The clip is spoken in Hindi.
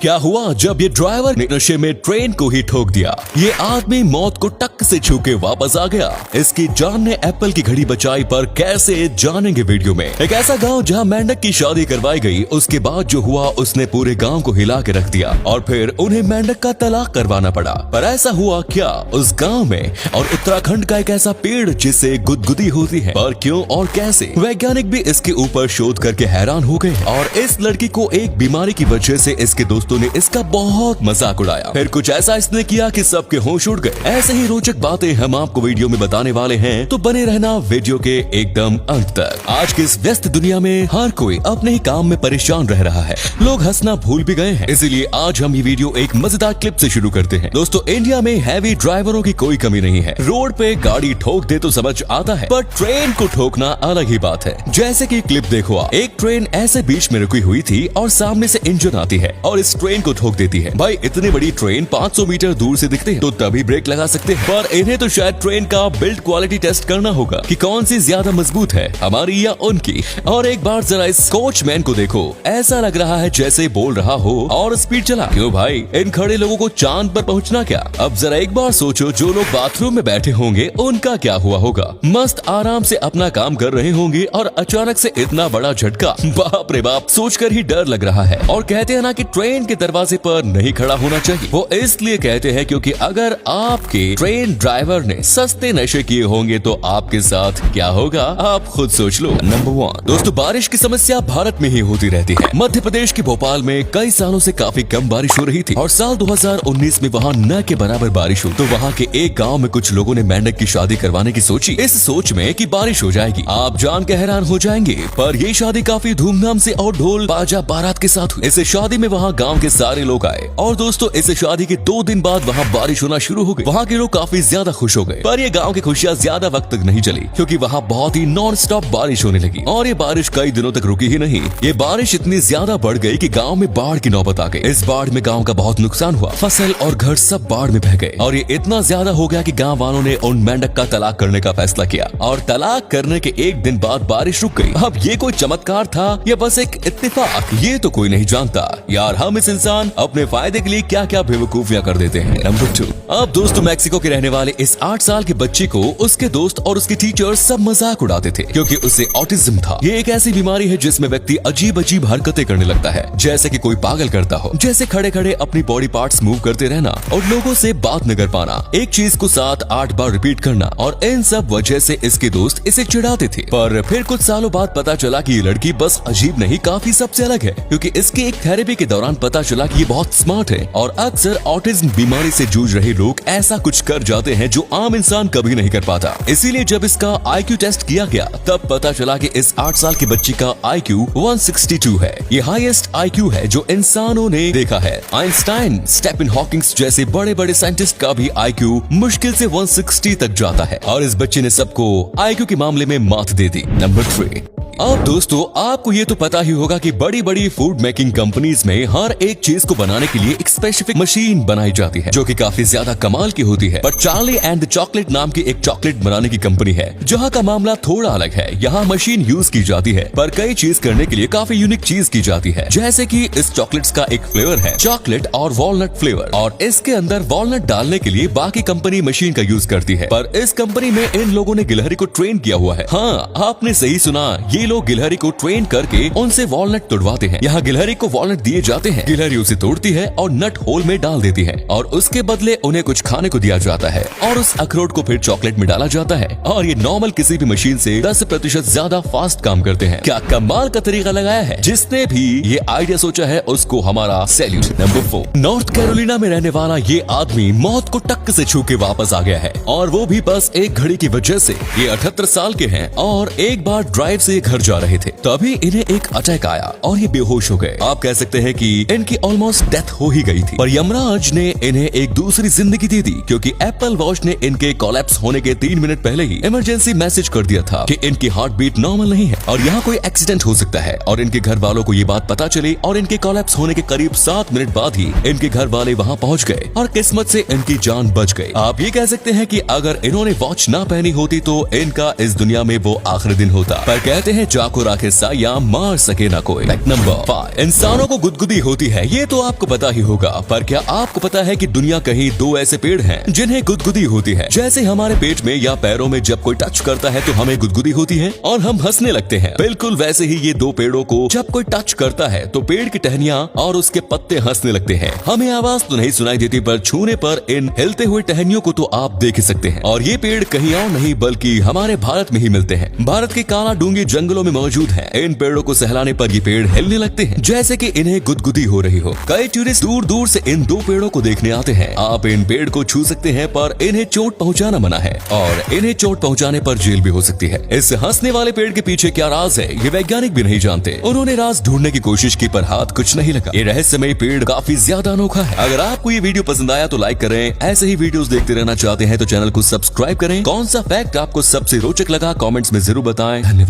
क्या हुआ जब ये ड्राइवर ने नशे में ट्रेन को ही ठोक दिया। ये आदमी मौत को टक से छू के वापस आ गया। इसकी जान ने एप्पल की घड़ी बचाई, पर कैसे जानेंगे वीडियो में। एक ऐसा गांव जहां मेंढक की शादी करवाई गई, उसके बाद जो हुआ उसने पूरे गांव को हिला के रख दिया और फिर उन्हें मेंढक का तलाक करवाना पड़ा। पर ऐसा हुआ क्या उस गाँव में? और उत्तराखंड का एक ऐसा पेड़ जिससे गुदगुदी होती है, पर क्यों और कैसे? वैज्ञानिक भी इसके ऊपर शोध करके हैरान हो गए और इस लड़की को एक बीमारी की वजह से इसके दोस्तों ने इसका बहुत मजाक उड़ाया। फिर कुछ ऐसा इसने किया कि सबके होश उड़ गए। ऐसे ही रोचक बातें हम आपको वीडियो में बताने वाले हैं, तो बने रहना वीडियो के एकदम अंत तक। आज की इस व्यस्त दुनिया में हर कोई अपने ही काम में परेशान रह रहा है। लोग हंसना भूल भी गए हैं, इसीलिए आज हम ये वीडियो एक मजेदार क्लिप से शुरू करते हैं। दोस्तों, इंडिया में हैवी ड्राइवरों की कोई कमी नहीं है। रोड पे गाड़ी ठोक दे तो समझ आता है, पर ट्रेन को ठोकना अलग ही बात है। जैसे कि क्लिप देखो आप, एक ट्रेन ऐसे बीच में रुकी हुई थी और सामने से इंजन आती है और इस ट्रेन को ठोक देती है। भाई, इतनी बड़ी ट्रेन 500 मीटर दूर से दिखते हैं तो तभी ब्रेक लगा सकते हैं, पर इन्हें तो शायद ट्रेन का बिल्ड क्वालिटी टेस्ट करना होगा कि कौन सी ज्यादा मजबूत है, हमारी या उनकी। और एक बार जरा इस कोचमैन को देखो, ऐसा लग रहा है जैसे बोल रहा हो और स्पीड चला। क्यों भाई, इन खड़े लोगों को चांद पर पहुंचना क्या? अब जरा एक बार सोचो, जो लोग बाथरूम में बैठे होंगे उनका क्या हुआ होगा। मस्त आराम से अपना काम कर रहे होंगे और अचानक से इतना बड़ा झटका, बाप रे बाप, सोचकर ही डर लग रहा है। और कहते हैं ना कि ट्रेन के दरवाजे पर नहीं खड़ा होना चाहिए। वो इसलिए कहते हैं क्योंकि अगर आपके ट्रेन ड्राइवर ने सस्ते नशे किए होंगे तो आपके साथ क्या होगा, आप खुद सोच लो। नंबर 1, दोस्तों, बारिश की समस्या भारत में ही होती रहती है। मध्य प्रदेश के भोपाल में कई सालों से काफी कम बारिश हो रही थी और साल 2019 में वहाँ न के बराबर बारिश हुई। तो वहाँ के एक गाँव में कुछ लोगों ने मेंढक की शादी करवाने की सोची, इस सोच में कि बारिश हो जाएगी। आप जान के हैरान हो जाएंगे, पर ये शादी काफी धूमधाम से और ढोल बाजा बारात के साथ हुई। इस शादी में वहाँ गांव के सारे लोग आए और दोस्तों, इस शादी के 2 दिन बाद वहाँ बारिश होना शुरू हो गई। वहाँ के लोग काफी ज्यादा खुश हो गए, पर ये गांव की खुशियाँ ज्यादा वक्त तक नहीं चली, क्योंकि वहाँ बहुत ही नॉन स्टॉप बारिश होने लगी। और ये बारिश कई दिनों तक रुकी ही नहीं। ये बारिश इतनी ज्यादा बढ़ गई कि गाँव में बाढ़ की नौबत आ गई। इस बाढ़ में गाँव का बहुत नुकसान हुआ, फसल और घर सब बाढ़ में बह गए। और ये इतना ज्यादा हो गया कि गाँव वालों ने उन मेंढक का तलाक करने का फैसला किया और तलाक करने के 1 दिन बाद बारिश रुक गई। अब ये कोई चमत्कार था या बस एक इत्तेफाक, ये तो कोई नहीं जानता। यार, हम इस इंसान अपने फायदे के लिए क्या क्या बेवकूफियां कर देते हैं। नंबर 2, अब दोस्तों, मैक्सिको के रहने वाले इस 8 साल के बच्चे को उसके दोस्त और उसकी टीचर सब मजाक उड़ाते थे, क्योंकि उसे ऑटिज्म था। ये एक ऐसी बीमारी है जिसमें व्यक्ति अजीब अजीब हरकतें करने लगता है, जैसे कि कोई पागल करता हो, जैसे खड़े खड़े अपनी बॉडी पार्ट्स मूव करते रहना और लोगों से बात न कर पाना, एक चीज को 7-8 बार रिपीट करना। और इन सब वजह से इसके दोस्त इसे चिढ़ाते थे। पर फिर कुछ सालों बाद पता चला कि ये लड़की बस अजीब नहीं, काफी सबसे अलग है, क्योंकि इसकी एक थेरेपी के दौरान पता चला कि ये बहुत स्मार्ट है। और अक्सर ऑटिज्म बीमारी से जूझ रहे लोग ऐसा कुछ कर जाते हैं जो आम इंसान कभी नहीं कर पाता। इसीलिए जब इसका IQ टेस्ट किया गया, तब पता चला कि इस 8 साल के बच्चे का IQ 162 है। ये हाईएस्ट IQ है जो इंसानों ने देखा है। आइंस्टाइन, स्टीफन हॉकिंग जैसे बड़े बड़े साइंटिस्ट का भी IQ मुश्किल से 160 तक जाता है, और इस बच्चे ने सबको IQ के मामले में मात दे दी। नंबर 3, अब दोस्तों, आपको ये तो पता ही होगा कि बड़ी बड़ी फूड मेकिंग कंपनीज में हर एक चीज को बनाने के लिए एक स्पेसिफिक मशीन बनाई जाती है, जो कि काफी ज्यादा कमाल की होती है। पर चार्ली एंड द चॉकलेट नाम की एक चॉकलेट बनाने की कंपनी है, जहाँ का मामला थोड़ा अलग है। यहाँ मशीन यूज की जाती है, पर कई चीज करने के लिए काफी यूनिक चीज की जाती है। जैसे कि इस चॉकलेट्स का एक फ्लेवर है चॉकलेट और वॉलनट फ्लेवर, और इसके अंदर वॉलनट डालने के लिए बाकी कंपनी मशीन का यूज करती है। पर इस कंपनी में इन लोगों ने गिलहरी को ट्रेन किया हुआ है। हाँ, आपने सही सुना, ये लोग गिलहरी को ट्रेन करके उनसे वॉलनट तोड़वाते हैं। यहाँ गिलहरी को वॉलनट दिए जाते हैं, गिलहरी उसे तोड़ती है और नट होल में डाल देती है, और उसके बदले उन्हें कुछ खाने को दिया जाता है, और उस अखरोट को फिर चॉकलेट में डाला जाता है। और ये नॉर्मल किसी भी मशीन से 10% ज्यादा फास्ट काम करते हैं। क्या कमाल का तरीका लगाया है। जिसने भी ये आइडिया सोचा है उसको हमारा सैल्यूट। नंबर 4, नॉर्थ कैरोलिना में रहने वाला ये आदमी मौत को टक्क से छू के वापस आ गया है, और वो भी बस एक घड़ी की वजह से। ये 78 साल के हैं और एक बार ड्राइव से घर जा रहे थे, तभी इन्हें एक अटैक आया और ये बेहोश हो गए। आप कह सकते हैं कि इनकी ऑलमोस्ट डेथ हो ही गई थी, पर यमराज ने इन्हें एक दूसरी जिंदगी दे दी, क्योंकि एप्पल वॉच ने इनके कोलैप्स होने के 3 मिनट पहले ही इमरजेंसी मैसेज कर दिया था कि इनकी हार्ट बीट नॉर्मल नहीं है और यहाँ कोई एक्सीडेंट हो सकता है। और इनके घर वालों को ये बात पता चली और इनके कोलैप्स होने के करीब 7 मिनट बाद ही इनके घर वाले वहाँ पहुँच गए और किस्मत से इनकी जान बच गई। आप ये कह सकते हैं कि अगर इन्होंने वॉच ना पहनी होती तो इनका इस दुनिया में वो आखिरी दिन होता। पर कहते हैं है जाको राखे साया, मार सके ना कोई। फैक्ट नंबर 5, इंसानों को गुदगुदी होती है, ये तो आपको पता ही होगा, पर क्या आपको पता है कि दुनिया कहीं 2 ऐसे पेड़ हैं जिन्हें गुदगुदी होती है। जैसे हमारे पेट में या पैरों में जब कोई टच करता है तो हमें गुदगुदी होती है और हम हंसने लगते हैं। बिल्कुल वैसे ही ये 2 पेड़ों को जब कोई टच करता है तो पेड़ की टहनियां और उसके पत्ते हंसने लगते हैं। हमें आवाज तो नहीं सुनाई देती, पर छूने पर इन हिलते हुए टहनियों को तो आप देख ही सकते हैं। और ये पेड़ कहीं और नहीं बल्कि हमारे भारत में ही मिलते हैं। भारत के काला डूंगी जंगलों में मौजूद है। इन पेड़ों को सहलाने पर ये पेड़ हिलने लगते हैं जैसे कि इन्हें गुदगुदी हो रही हो। कई टूरिस्ट दूर दूर से इन 2 पेड़ों को देखने आते हैं। आप इन पेड़ को छू सकते हैं पर इन्हें चोट पहुंचाना मना है और इन्हें चोट पहुंचाने पर जेल भी हो सकती है। इस हंसने वाले पेड़ के पीछे क्या राज है ये वैज्ञानिक भी नहीं जानते। उन्होंने राज ढूंढने की कोशिश की पर हाथ कुछ नहीं लगा। ये रहस्यमय पेड़ काफी ज्यादा अनोखा है। अगर आपको ये वीडियो पसंद आया तो लाइक करें। ऐसे ही वीडियोस देखते रहना चाहते हैं तो चैनल को सब्सक्राइब करें। कौन सा फैक्ट आपको सबसे रोचक लगा कमेंट्स में जरूर बताएं। धन्यवाद।